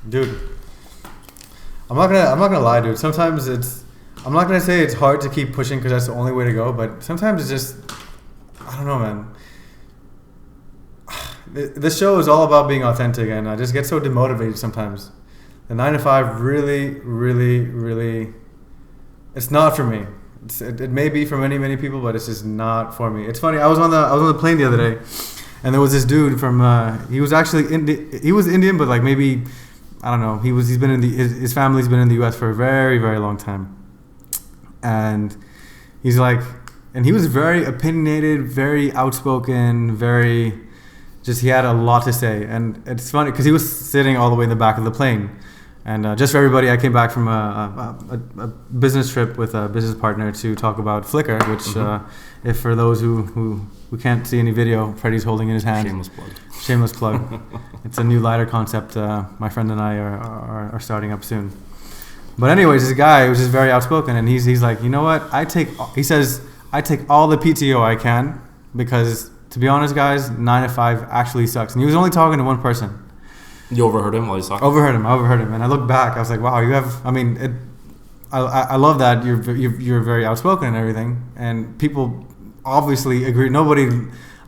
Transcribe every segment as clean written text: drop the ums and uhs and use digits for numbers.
Dude, I'm not gonna lie, dude. Sometimes I'm not gonna say it's hard to keep pushing because that's the only way to go, but sometimes it's just, I don't know, man. This show is all about being authentic, and I just get so demotivated sometimes. The 9 to 5 really, really, really, it's not for me. It may be for many, many people, but it's just not for me. It's funny. I was on the plane the other day, and there was this dude from. He was actually he was Indian, but like maybe, I don't know. He's been in his family's been in the U.S. for a very, very long time, and he's like, and he was very opinionated, very outspoken, very. Just he had a lot to say, and it's funny because he was sitting all the way in the back of the plane. And just for everybody, I came back from a business trip with a business partner to talk about Flickr, which, if for those who can't see any video, Prady's holding in his hand. Shameless plug. It's a new lighter concept my friend and I are starting up soon. But anyways, this guy was just very outspoken, and he's like, you know what? He says, I take all the PTO I can because, to be honest, guys, 9 to 5 actually sucks. And he was only talking to one person. You overheard him while he's talking? Overheard him, and I looked back. I was like, "Wow, you have." I mean, I love that you're very outspoken and everything, and people obviously agree.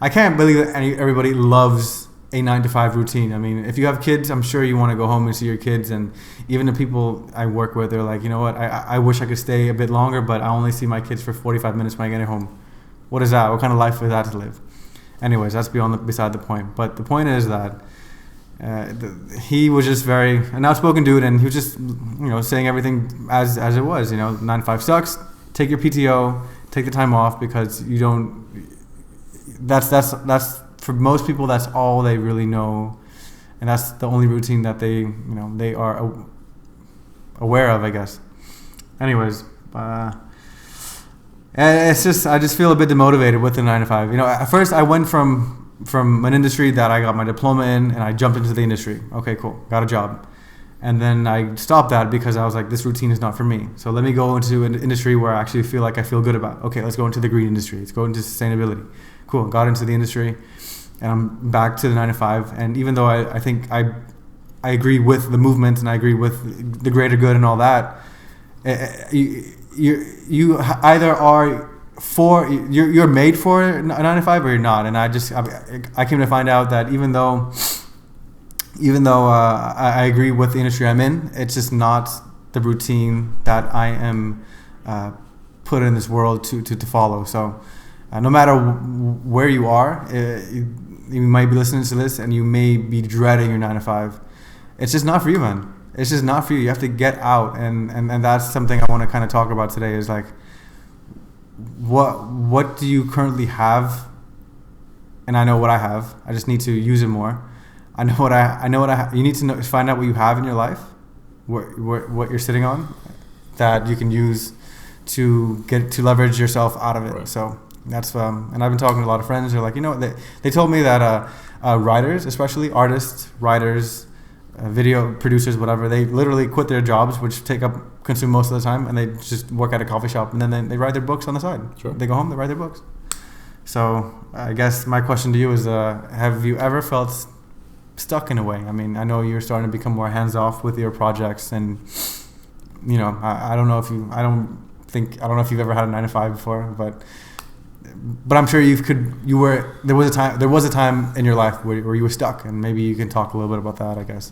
I can't believe that everybody loves a 9 to 5 routine. I mean, if you have kids, I'm sure you want to go home and see your kids, and even the people I work with, they're like, you know what? I wish I could stay a bit longer, but I only see my kids for 45 minutes when I get home. What is that? What kind of life is that to live? Anyways, that's beside the point. But the point is that. He was just an outspoken dude, and he was just, saying everything as it was. 9 to 5 sucks. Take your PTO, take the time off because you don't. That's for most people. That's all they really know, and that's the only routine that they are aware of, I guess. Anyways, it's just I just feel a bit demotivated with the 9 to 5. At first I went from an industry that I got my diploma in, and I jumped into the industry. Okay, cool. Got a job. And then I stopped that because I was like, this routine is not for me. So let me go into an industry where I actually feel like I feel good about. Okay, let's go into the green industry. Let's go into sustainability. Cool. Got into the industry, and I'm back to the 9 to 5. And even though I think I agree with the movement and I agree with the greater good and all that, you either are you're made for a 9 to 5 or you're not. And I came to find out that even though I agree with the industry I'm in, it's just not the routine that I am put in this world to follow. So no matter where you are, you might be listening to this and you may be dreading your 9 to 5. It's just not for you, man. It's just not for you. You have to get out, and that's something I want to kind of talk about today. Is like, what do you currently have? And I know what I have. I just need to use it more. I know what I you need to find out what you have in your life, what you're sitting on, that you can use to leverage yourself out of it. Right. So that's and I've been talking to a lot of friends who are like, they told me that writers, especially artists, writers, video producers, whatever, they literally quit their jobs, which consume most of the time, and they just work at a coffee shop, and then they write their books on the side. Sure. They go home, they write their books. So I guess my question to you is, have you ever felt stuck in a way? I mean, I know you're starting to become more hands-off with your projects, and I don't know if you've ever had a 9 to 5 before, but I'm sure there was a time in your life where you were stuck, and maybe you can talk a little bit about that, I guess,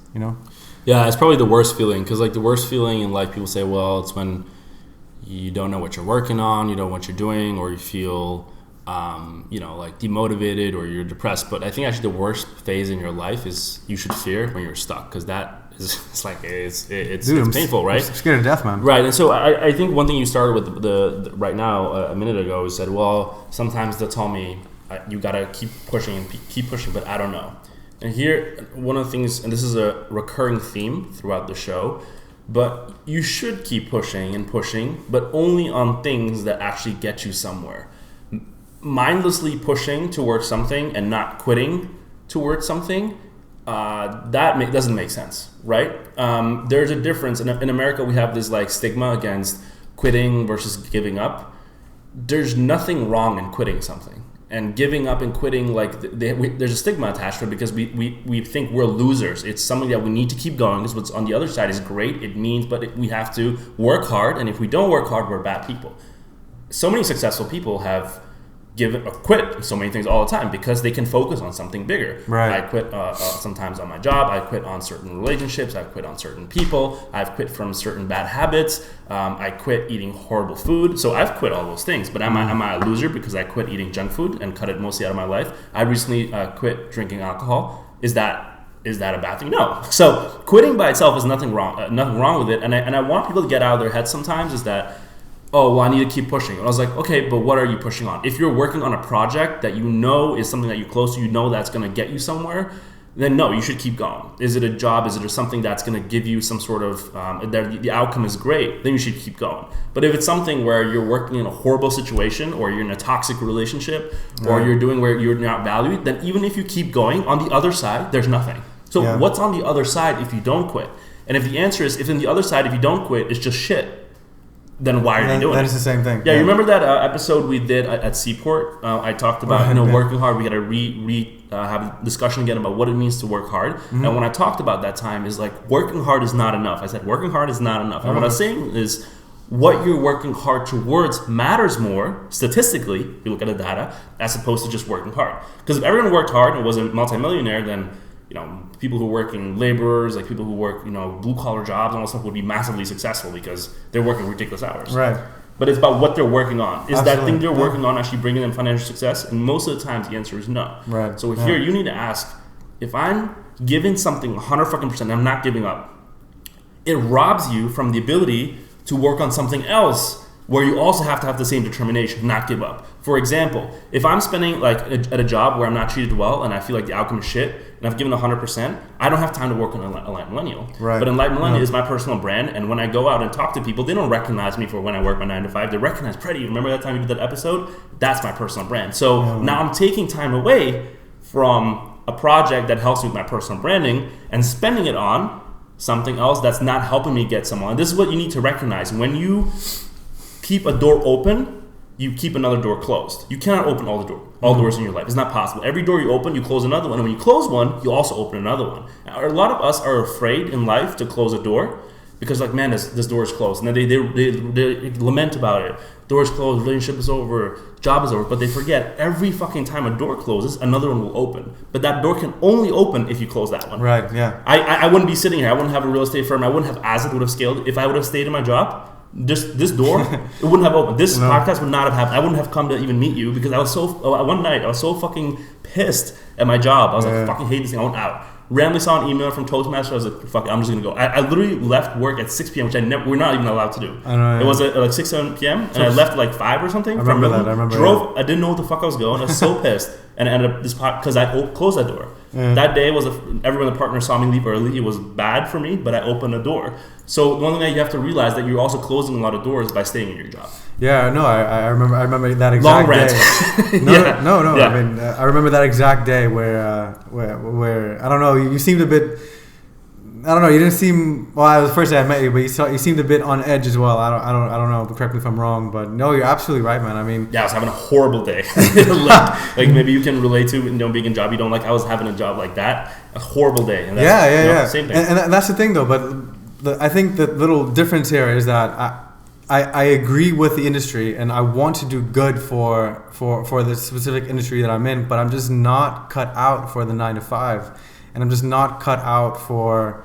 Yeah, it's probably the worst feeling, because the worst feeling in life, people say, well, it's when you don't know what you're working on, you don't know what you're doing, or you feel demotivated, or you're depressed. But I think actually the worst phase in your life is you should fear when you're stuck, because that is it's painful, right? I'm scared to death, man. Right, and so I think one thing you started with the right now a minute ago is said, well, sometimes they'll tell me you gotta keep pushing, but I don't know. And here, one of the things, and this is a recurring theme throughout the show, but you should keep pushing, but only on things that actually get you somewhere. Mindlessly pushing towards something and not quitting towards something, doesn't make sense, right? There's a difference. In America, we have this stigma against quitting versus giving up. There's nothing wrong in quitting something. And giving up and quitting, like there's a stigma attached to it because we think we're losers. It's something that we need to keep going because what's on the other side is great. It means, but we have to work hard, and if we don't work hard, we're bad people. So many successful people have quit so many things all the time because they can focus on something bigger. Right. I quit sometimes on my job. I quit on certain relationships. I quit on certain people. I've quit from certain bad habits. I quit eating horrible food. So I've quit all those things. But am I a loser because I quit eating junk food and cut it mostly out of my life? I recently quit drinking alcohol. Is that a bad thing? No. So quitting by itself is nothing wrong with it. And I want people to get out of their heads sometimes is that, oh, well, I need to keep pushing. And I was like, okay, but what are you pushing on? If you're working on a project that you know is something that you're close to, you know that's going to get you somewhere, then no, you should keep going. Is it a job? Is it something that's going to give you some sort of, the outcome is great, then you should keep going. But if it's something where you're working in a horrible situation or you're in a toxic relationship or you're doing where you're not valued, then even if you keep going, on the other side, there's nothing. So what's on the other side if you don't quit? And if the answer is, if on the other side, if you don't quit, it's just shit, then why are you doing it? That is the same thing. Yeah, you remember that episode we did at Seaport? I talked about working hard. We got to have a discussion again about what it means to work hard. And when I talked about that time is like working hard is not enough. I said working hard is not enough. And what I was saying is what you're working hard towards matters more statistically. If you look at the data, as opposed to just working hard. Because if everyone worked hard and was a multimillionaire, then people who work in laborers, like people who work, blue collar jobs and all that stuff would be massively successful because they're working ridiculous hours. Right. But it's about what they're working on. Is Absolutely. that thing they're working on actually bringing them financial success? And most of the times the answer is no. Right. So here you need to ask, if I'm giving something 100% and I'm not giving up, it robs you from the ability to work on something else where you also have to have the same determination, not give up. For example, if I'm spending at a job where I'm not treated well and I feel like the outcome is shit and I've given 100%, I don't have time to work on Enlightened Millennial. Right. But Enlightened Millennial is my personal brand, and when I go out and talk to people, they don't recognize me for when I work my 9 to 5. They recognize, Prady, remember that time you did that episode? That's my personal brand. So now I'm taking time away from a project that helps me with my personal branding and spending it on something else that's not helping me get someone. And this is what you need to recognize. When you keep a door open, you keep another door closed. You cannot open all doors in your life. It's not possible. Every door you open, you close another one. And when you close one, you also open another one. Now, a lot of us are afraid in life to close a door because, man, this door is closed. And then they lament about it. Door is closed, relationship is over, job is over. But they forget every fucking time a door closes, another one will open. But that door can only open if you close that one. Right, yeah. I wouldn't be sitting here. I wouldn't have a real estate firm. I wouldn't have AZÖTH would have scaled. If I would have stayed in my job, this door, it wouldn't have opened. This podcast would not have happened. I wouldn't have come to even meet you because I was one night I was so fucking pissed at my job. I was like, I fucking hate this thing. I went out. Randomly saw an email from Toastmasters. I was like, fuck it, I'm just gonna go. I literally left work at 6 p.m., which we're not even allowed to do. I know, It was at 6, 7 p.m. and I left at 5 or something. I remember that. I didn't know what the fuck I was going. I was so pissed. And I ended up because I closed that door. That day everyone in the partner saw me leave early. It was bad for me, but I opened a door. So one thing that you have to realize that you're also closing a lot of doors by staying in your job. Yeah, no, I remember that exact day. No. Yeah. I mean, I remember that exact day where I don't know. You seemed a bit. I don't know. You didn't seem. Well, it was the first day I met you, but you seemed a bit on edge as well. I don't know. Correct me if I'm wrong, but no, you're absolutely right, man. I mean, yeah, I was having a horrible day. like maybe you can relate to being in a job you don't like. I was having a job like that, a horrible day. And that's, same thing. And that's the thing, though. But I think the little difference here is that I agree with the industry and I want to do good for the specific industry that I'm in, but I'm just not cut out for the 9 to 5, and I'm just not cut out for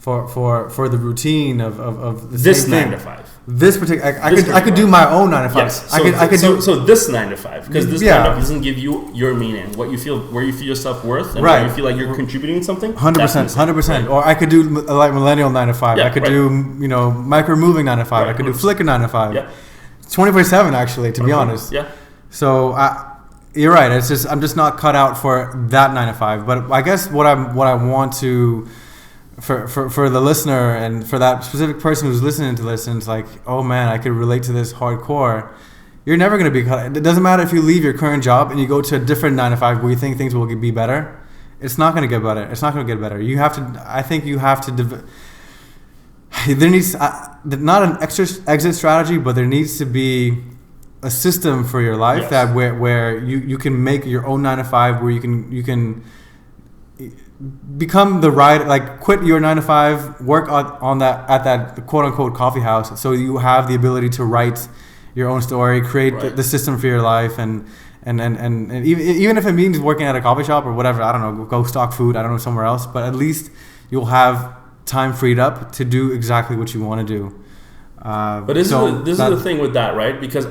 the routine of the this same 9 thing. to 5. This particular, I could do my own 9 to 5. Yes. So this 9 to 5, because this 9 to 5 doesn't give you your meaning, where you feel your self-worth, and where you feel like you're contributing something. 100%. Or I could do like millennial 9 to 5. I could do micro moving 9 to 5. I could do Flickr 9 to 5. Yeah. 24/7 actually, to be honest. Yeah. So you're right. It's just I'm just not cut out for that 9 to 5. But I guess what I want to for the listener and for that specific person who's listening to this, and it's like, oh man, I could relate to this hardcore. You're never going to be cut. It doesn't matter if you leave your current job and you go to a different 9 to 5 where you think things will be better. It's not going to get better. It's not going to get better. You have to. I think you have to. There needs not an exit strategy, but there needs to be a system for your life that where you can make your own 9 to 5, where you can become the right, like quit your 9 to 5, work on that at that quote unquote coffee house, so you have the ability to write your own story, create the system for your life, and even if it means working at a coffee shop or whatever, I don't know, go stock food, I don't know, somewhere else, but at least you'll have time freed up to do exactly what you want to do. But this is the thing with that, right? Because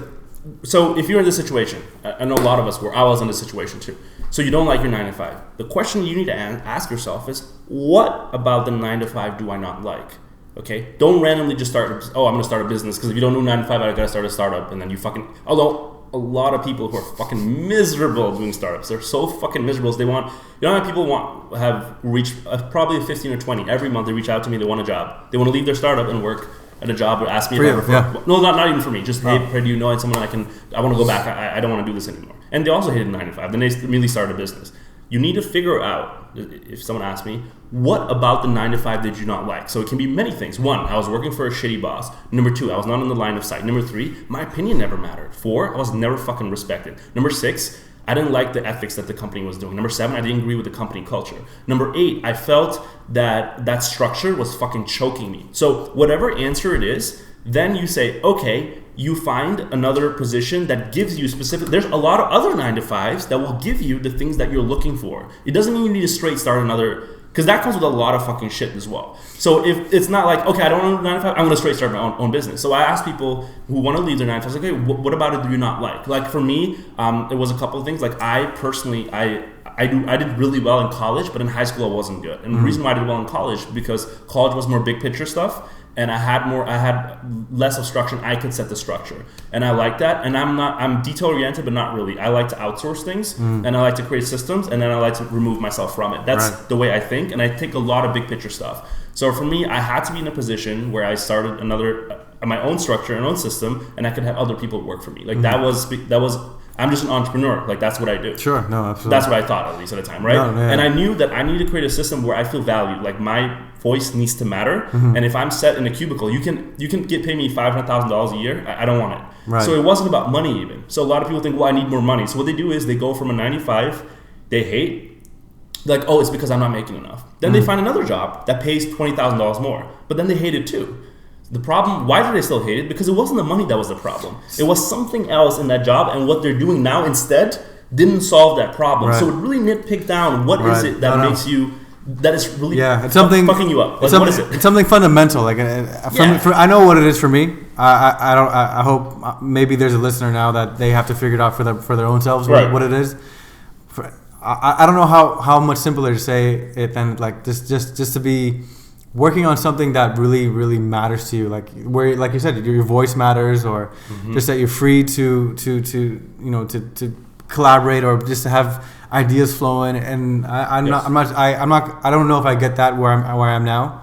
so if you're in this situation, I know a lot of us were. I was in this situation too. So you don't like your 9 to 5. The question you need to ask yourself is, what about the 9 to 5 do I not like? Okay, don't randomly just start. Oh, I'm gonna start a business because if you don't do 9 to 5, I gotta start a startup, and then you fucking. Although a lot of people who are fucking miserable doing startups, they're so fucking miserable. They want. You know how people have reached probably 15 or 20 every month. They reach out to me. They want a job. They want to leave their startup and work at a job or ask me if I refer. No, not even for me. Just hey, Prady, you know someone I want to go back. I don't want to do this anymore. And they also hated 9 to 5. Then they immediately started a business. You need to figure out, if someone asks me, what about the 9 to 5 did you not like? So it can be many things. 1, I was working for a shitty boss. Number 2, I was not in the line of sight. Number 3, my opinion never mattered. 4, I was never fucking respected. Number 6, I didn't like the ethics that the company was doing. Number 7, I didn't agree with the company culture. Number 8, I felt that structure was fucking choking me. So whatever answer it is, then you say, okay, you find another position that gives you specific. There's a lot of other 9 to 5s that will give you the things that you're looking for. It doesn't mean you need to straight start another, because that comes with a lot of fucking shit as well. So if it's not like, okay, I don't want to do 9 to 5, I'm going to straight start my own business. So I ask people who want to leave their 9 to 5, like, hey, what about it do you not like? Like for me, it was a couple of things. Like I personally, I did really well in college, but in high school I wasn't good. And the reason why I did well in college, because college was more big picture stuff. And I had less of structure, and I could set the structure, and I like that. And I'm detail oriented, but not really. I like to outsource things, and I like to create systems, and then I like to remove myself from it. That's the way I think, and I take a lot of big picture stuff. So for me, I had to be in a position where I started my own structure, and own system, and I could have other people work for me. Like that was. I'm just an entrepreneur. Like that's what I do. Sure, no, absolutely. That's what I thought, at least at the time, right? No, yeah. And I knew that I need to create a system where I feel valued. Like my voice needs to matter. And if I'm set in a cubicle, you can pay me $500,000 a year. I don't want it. Right. So it wasn't about money even. So a lot of people think, well, I need more money. So what they do is they go from a 9 to 5, they hate, like, oh, it's because I'm not making enough. Then they find another job that pays $20,000 more, but then they hate it too. The problem, why did they still hate it? Because it wasn't the money that was the problem. It was something else in that job, and what they're doing now instead didn't solve that problem. Right. So it really nitpicked down what is it that makes you, that is really it's something, fucking you up. Like, what is it? It's something fundamental. Like I know what it is for me. I hope maybe there's a listener now that they have to figure it out for their own selves what it is. I don't know how much simpler to say it than like just to be working on something that really, really matters to you, like where, like you said, your voice matters, or just that you're free to collaborate, or just to have ideas flowing. And I don't know if I get that where I am now,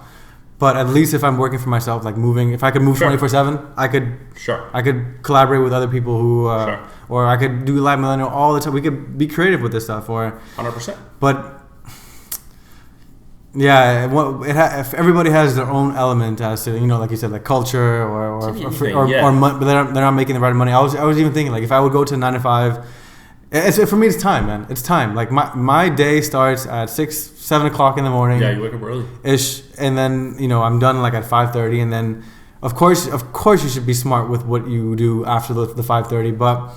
but at least if I'm working for myself, like moving, if I could move 24/7, I could collaborate with other people who, or I could do Enlightened Millennial all the time. We could be creative with this stuff, or 100%. But yeah, if everybody has their own element as to, like you said, like culture or money, but they're not making the right money. I was even thinking, like, if I would go to 9 to 5, for me it's time, man. It's time. Like my day starts at 6-7 o'clock in the morning. Yeah, you wake up early ish, and then I'm done like at 5:30, and then of course you should be smart with what you do after the 5:30. But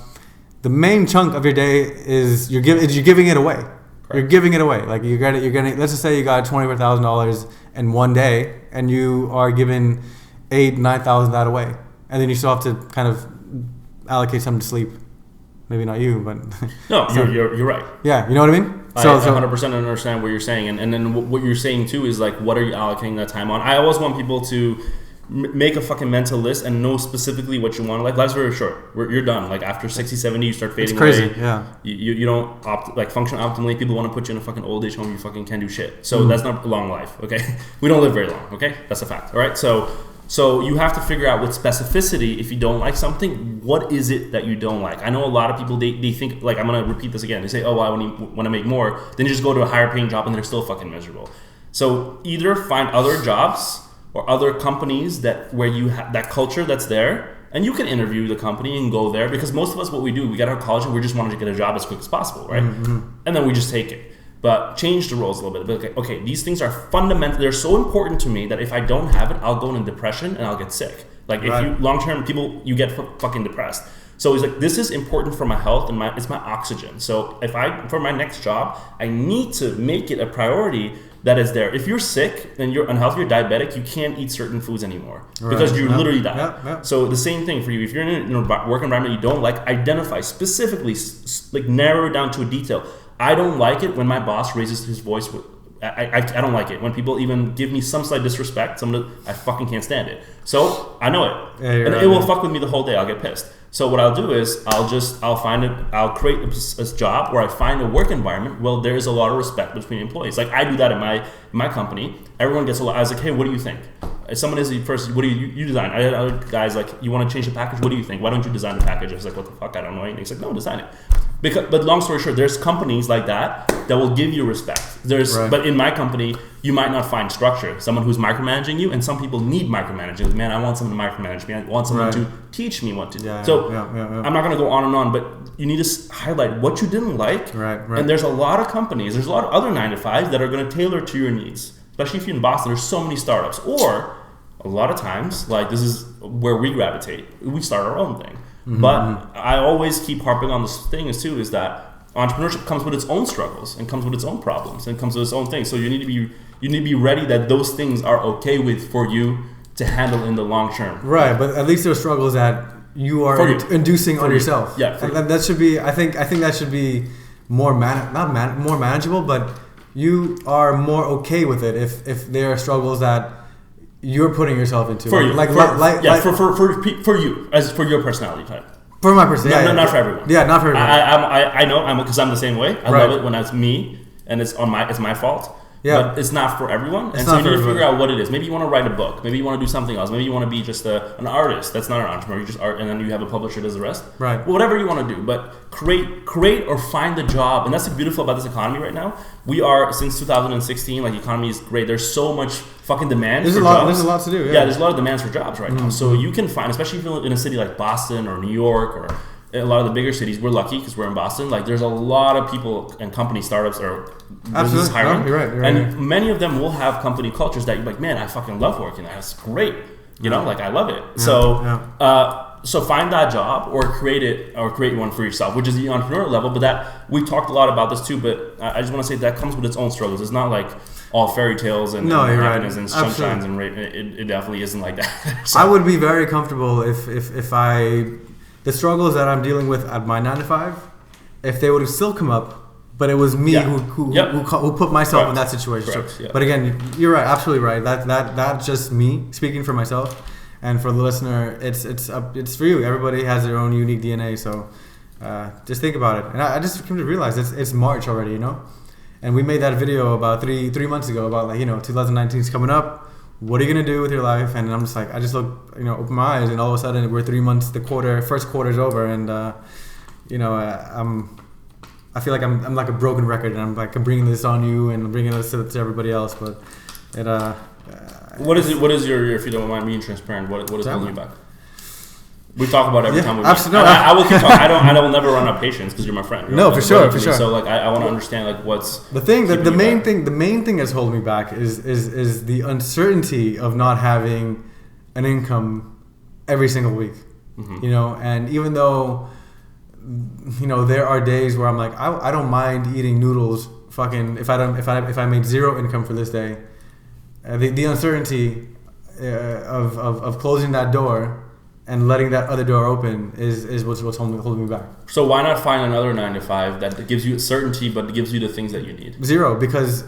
the main chunk of your day is you're giving it away. Correct. You're giving it away. Like you're getting. Let's just say you got $24,000 in one day, and you are giving $8,000-9,000 that away, and then you still have to kind of allocate some to sleep. Maybe not you, but no, you're right. Yeah, you know what I mean. I 100% understand what you're saying, and then what you're saying too is like, what are you allocating that time on? I always want people to make a fucking mental list and know specifically what you want. Like life's very short. You're done. Like after 60-70, you start fading away. It's crazy. Yeah. You don't function optimally. People want to put you in a fucking old age home. You fucking can't do shit. So that's not a long life. Okay. We don't live very long. Okay. That's a fact. All right. So you have to figure out with specificity, if you don't like something, what is it that you don't like? I know a lot of people, they think, like, I'm going to repeat this again. They say, oh, well, I want to make more. Then you just go to a higher paying job and they're still fucking miserable. So either find other jobs or other companies where you have that culture that's there, And you can interview the company and go there, because most of us, what we do, we get out of college and we just want to get a job as quick as possible, right? And then we just take it. But change the roles a little bit. But okay, these things are fundamental. They're so important to me that if I don't have it, I'll go into depression and I'll get sick. Like if you long-term people, you get fucking depressed. So he's like, this is important for my health and it's my oxygen. So for my next job, I need to make it a priority that is there. If you're sick and you're unhealthy, you're diabetic, you can't eat certain foods anymore because you literally die. So the same thing for you. If you're in a work environment you don't like, identify specifically, like narrow it down to a detail. I don't like it when my boss raises his voice. I don't like it when people even give me some slight disrespect. I fucking can't stand it. So I know it, and it will fuck with me the whole day. I'll get pissed. So what I'll do is I'll create a job where I find a work environment where there is a lot of respect between employees. Like I do that in my company. Everyone gets a lot. I was like, hey, what do you think? If someone is the first, what do you design? I had other guys like, you want to change the package? What do you think? Why don't you design the package? I was like, what the fuck? I don't know anything. He's like, no, design it. But long story short, there's companies like that will give you respect. But in my company, you might not find structure. Someone who's micromanaging you, and some people need micromanaging. Man, I want someone to micromanage me. I want someone to teach me what to do. I'm not going to go on and on, but you need to highlight what you didn't like. And there's a lot of companies, there's a lot of other 9-to-5s that are going to tailor to your needs. Especially if you're in Boston, there's so many startups. Or a lot of times, like this is where we gravitate. We start our own thing. But I always keep harping on this thing is that entrepreneurship comes with its own struggles and comes with its own problems and comes with its own things. So you need to be ready that those things are okay with for you to handle in the long term. Right, but at least there are struggles that you are inducing on yourself. Yeah, and that should be. I think that should be more more manageable, but you are more okay with it if there are struggles that you're putting yourself into for you, for you as for your personality type. For my personality, not for everyone. Yeah, not for everyone. I know because I'm the same way. I love it when it's me and it's my fault. Yeah. But it's not for everyone. And so you need to figure out what it is. Maybe you want to write a book. Maybe you want to do something else. Maybe you want to be just an artist. That's not an entrepreneur. You just art, and then you have a publisher that does the rest. Right. Well, whatever you want to do. But create or find the job. And that's what's beautiful about this economy right now. We are, since 2016, like, the economy is great. There's so much fucking demand for jobs. There's a lot to do. Yeah, there's a lot of demands for jobs right now. So you can find, especially if you're in a city like Boston or New York or a lot of the bigger cities. We're lucky because we're in Boston. Like, there's a lot of people and company startups or business hiring. No, you're right. And many of them will have company cultures that you're like, man, I fucking love working there. That's great. You know, like, I love it. So find that job or create one for yourself, which is the entrepreneurial level. But that, we talked a lot about this too, but I just want to say that comes with its own struggles. It's not like all fairy tales and happiness and sunshines and it definitely isn't like that. So. I would be very comfortable if the struggles that I'm dealing with at my 9-to-5, if they would have still come up, but it was me who put myself in that situation. Correct, But again, you're right, absolutely right. That's just me speaking for myself, and for the listener, it's for you. Everybody has their own unique DNA, so just think about it. And I just came to realize it's March already, you know, and we made that video about three months ago about, like, 2019 is coming up. What are you gonna do with your life? And I'm just like, I just look, open my eyes, and all of a sudden we're 3 months. First quarter's over, and I feel like I'm like a broken record, and I'm bringing this on you, and I'm bringing this to everybody else. But it. What is your? If you don't mind being transparent, what is holding you back? We talk about it every time we meet. Absolutely. I will keep talking. I will never run out of patience because you're my friend. No, for sure. So, like, I want to understand, like, what's the thing. The main thing that's holding me back is the uncertainty of not having an income every single week. Mm-hmm. And even though there are days where I'm like, I don't mind eating noodles. Fucking if I made zero income for this day, the uncertainty of closing that door and letting that other door open is what's holding me back. So why not find another 9-to-5 that gives you certainty but gives you the things that you need? Zero, because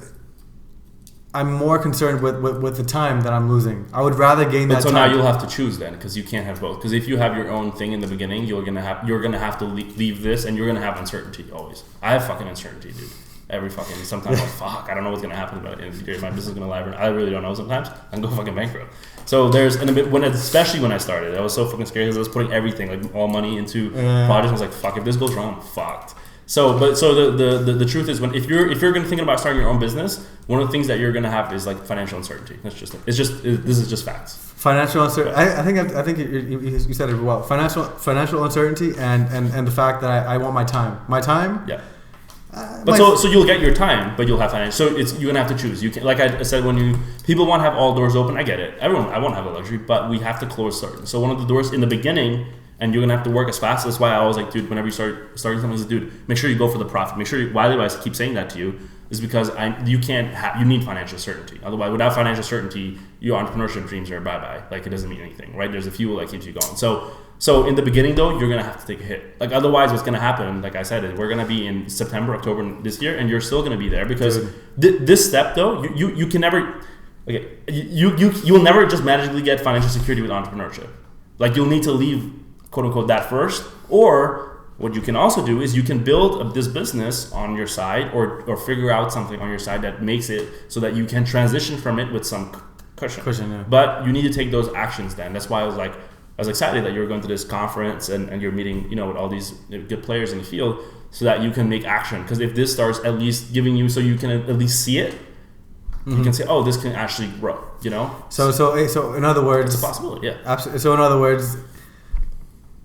I'm more concerned with the time that I'm losing. I would rather gain that time. So now you'll have to choose then, because you can't have both. Because if you have your own thing in the beginning, you're gonna have to leave this, and you're gonna have uncertainty always. I have fucking uncertainty, dude. Sometimes I'm like, fuck, I don't know what's gonna happen by the end of the year. My business is gonna lie. I really don't know. Sometimes I can go fucking bankrupt. So especially when I started, I was so fucking scared because I was putting everything, like, all money into projects. I was like, fuck, if this goes wrong, I'm fucked. So the truth is, if you're gonna thinking about starting your own business, one of the things that you're gonna have is, like, financial uncertainty. This is just facts. Financial uncertainty. I think you said it well. Financial uncertainty and the fact that I want my time. My time. Yeah. But so you'll get your time, but you'll have financial. So you're gonna have to choose. You can, like I said, when people want to have all doors open, I get it. I won't have the luxury, but we have to close certain. So one of the doors in the beginning, and you're gonna have to work as fast. That's why I always like, dude, whenever you starting something, is dude, make sure you go for the profit. Make sure. Why do I keep saying that to you? Is because you need financial certainty. Otherwise, without financial certainty, your entrepreneurship dreams are bye-bye. Like, it doesn't mean anything, right? There's a fuel that keeps you going. So in the beginning, though, you're going to have to take a hit. Like, otherwise, what's going to happen, like I said, is we're going to be in September, October this year, and you're still going to be there because this step, though, you can never, okay, you'll never just magically get financial security with entrepreneurship. Like, you'll need to leave, quote-unquote, that first, or what you can also do is you can build this business on your side or figure out something on your side that makes it so that you can transition from it with some cushion. Yeah. But you need to take those actions then. That's why I was excited that you were going to this conference and you're meeting, with all these good players in the field so that you can make action. Because if this starts at least giving you so you can at least see it, you can say, oh, this can actually grow, So in other words, it's a possibility, yeah. Absolutely. So in other words,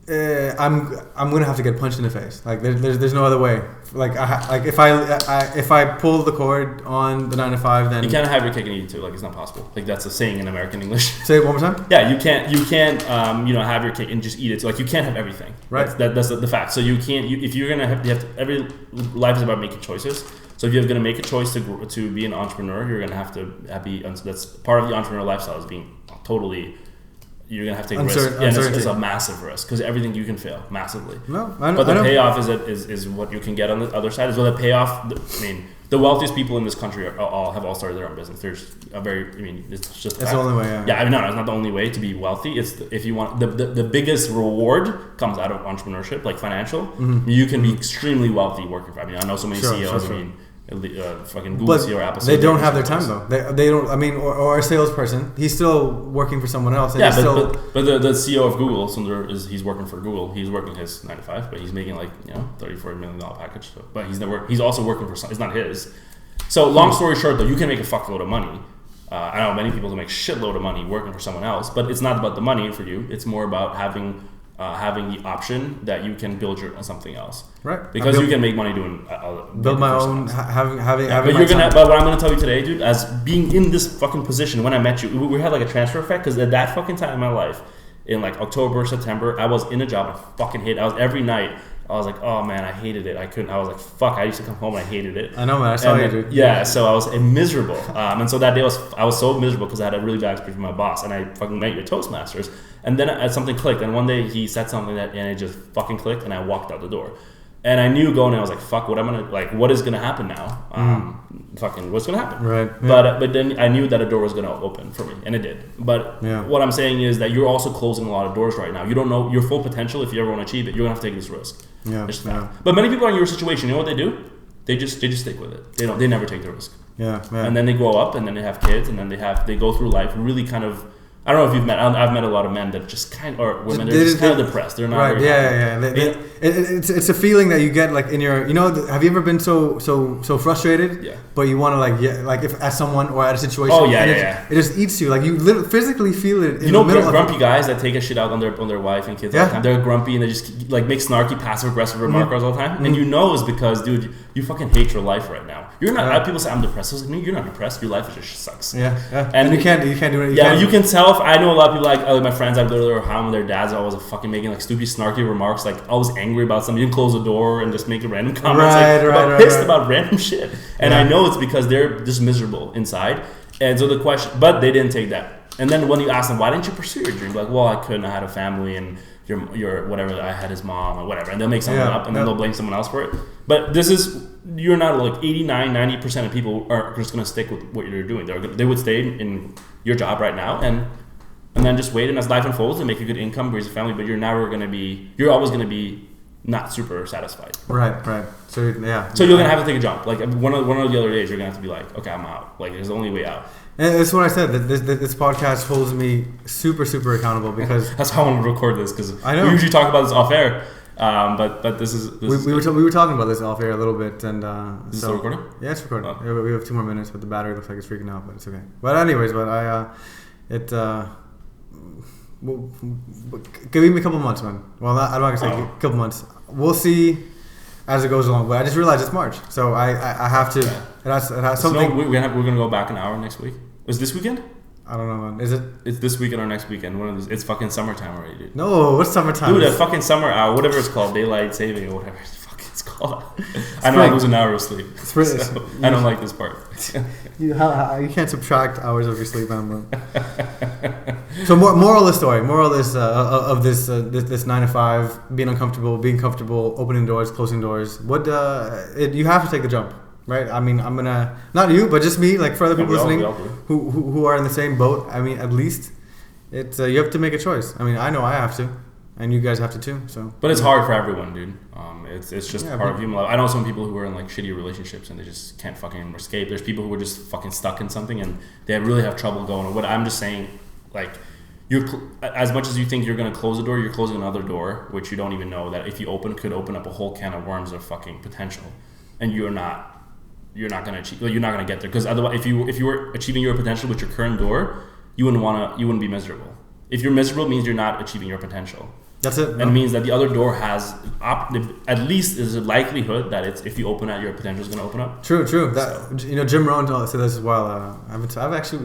I'm gonna have to get punched in the face. Like there's no other way. Like if I pull the cord on the 9 to 5, then you can't have your cake and eat it too. Like, it's not possible. Like, that's a saying in American English. Say it one more time. Yeah, you can't have your cake and just eat it. So, like, you can't have everything. Right. That's the fact. So you can't. If you're gonna every life is about making choices. So if you're gonna make a choice to be an entrepreneur, you're gonna have to that's part of the entrepreneurial lifestyle is being totally. You're gonna have to take risk. Yeah, it's a massive risk because everything you can fail massively. No, I know. But the payoff is what you can get on the other side as well. The payoff. The wealthiest people in this country have all started their own business. There's it's just. That's the only way. Yeah. Yeah, no, it's not the only way to be wealthy. It's if you want the biggest reward comes out of entrepreneurship, like financial. Mm-hmm. You can be extremely wealthy working for. I know so many CEOs. Sure. Fucking Google CEO or Apple. They don't have their time though. They don't. Or a salesperson. He's still working for someone else. Yeah, but the CEO of Google, Sundar, he's working for Google. He's working his 9 to 5, but he's making $34 million package. So, but he's also working for. It's not his. So long story short, though, you can make a fuckload of money. I know many people who make shitload of money working for someone else, but it's not about the money for you. It's more about having the option that you can build something else, right? Because you can make money doing build my own, having. But what I'm gonna tell you today, dude, as being in this fucking position, when I met you, we had like a transfer effect because at that fucking time in my life, in like October, September, I was in a job I fucking hated. I was every night. I was like, oh man, I hated it. I was like, fuck. I used to come home and I hated it. I know, man. I saw you, dude. Yeah, so I was miserable. And so that day I was so miserable because I had a really bad experience with my boss, and I fucking met your Toastmasters. And then something clicked, and one day he said something and it just fucking clicked, and I walked out the door. And I knew going, I was like, fuck, what is gonna happen now? Fucking, what's gonna happen? Right. Yeah. But then I knew that a door was gonna open for me, and it did. But what I'm saying is that you're also closing a lot of doors right now. You don't know your full potential. If you ever want to achieve it, you're gonna have to take this risk. Yeah. But many people are in your situation. You know what they do? They just stick with it. They never take the risk. Yeah. And then they grow up, and then they have kids, and then they go through life really kind of. I don't know if you've met. I've met a lot of men that just or women. They're just kind of depressed. They're not right. Yeah. It's a feeling that you get like in your. Have you ever been so frustrated? Yeah. But you want to like if at someone or at a situation. Oh yeah. It just eats you. Like you physically feel it. Grumpy guys that take a shit out on their wife and kids all the time. They're grumpy and they just like make snarky, passive aggressive remarks all the time. And it's because, dude, you fucking hate your life right now. You're not. People say I'm depressed. I was like, no, you're not depressed. Your life just sucks. Yeah. And you can't do it. You can tell. I know a lot of people like my friends. I've literally home with their dads. I was fucking making like stupid, snarky remarks. Like I was angry about something. You can close the door and just make a random comments. Pissed about random shit. And I know it's because they're just miserable inside. And so the question, but they didn't take that. And then when you ask them, why didn't you pursue your dream? Like, well, I couldn't. I had a family, and your whatever. I had his mom or whatever. And they'll make something up, and then they'll blame someone else for it. But you're not like 89-90% of people are just going to stick with what you're doing. They would stay in your job right now and then just wait, and as life unfolds and make a good income, raise a family, but you're always going to be not super satisfied. Right. So you're going to have to take a jump. Like one of the other days, you're going to have to be like, okay, I'm out. Like there's the only way out. And that's what I said. This podcast holds me super, super accountable because that's how I want to record this, because I know we usually talk about this off air. But this is we were talking about this off air a little bit, and is it still recording? Yeah, it's recording. We have 2 more minutes, but the battery looks like it's freaking out, but it's okay. But anyways, give me a couple months, man. Well, I'm not gonna say a couple months. We'll see as it goes along. But I just realized it's March, so I have to. Yeah. It has something. So we're gonna go back an hour next week. Is this weekend? I don't know, man. Is it? It's this weekend or next weekend. One of those. It's fucking summertime already, dude. No, what's summertime? Dude, a fucking summer hour, whatever it's called, daylight saving or whatever it's called. I know I lose an hour of sleep. So I don't like this part. You can't subtract hours of your sleep, man, bro. So moral of the story. Moral is of this 9 to 5, being uncomfortable, being comfortable, opening doors, closing doors. You have to take the jump, right? I mean, I'm gonna, not you, but just me, like for other people listening who are in the same boat. I mean, at least it's you have to make a choice. I mean, I know I have to, and you guys have to too. So, but it's hard for everyone, dude. It's just part of human life. I know some people who are in like shitty relationships and they just can't fucking escape. There's people who are just fucking stuck in something and they really have trouble going. What I'm just saying, like, as much as you think you're going to close a door, you're closing another door, which you don't even know that if you could open up a whole can of worms of fucking potential, and you're not going to achieve. You're not going to get there because otherwise, if you were achieving your potential with your current door, you wouldn't be miserable. If you're miserable, it means you're not achieving your potential. That's it. And it means that the other door has at least is a likelihood that it's if you open it, your potential is going to open up. True. Jim Rohn said this as well. We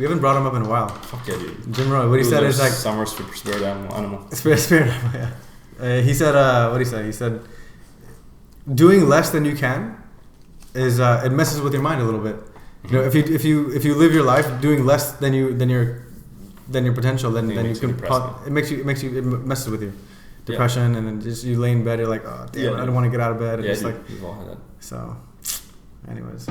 haven't brought him up in a while. Fuck yeah, dude. Jim Rohn. What he said is like summers for spirit animal. Spirit animal. Yeah. He said. What did he say? He said, doing less than you can is it messes with your mind a little bit. You know, if you live your life doing less than your potential, then you can. It messes with you. Depression, and then just you lay in bed, you're like, oh damn, I don't want to get out of bed. It's just like, we've all had that. So, anyways.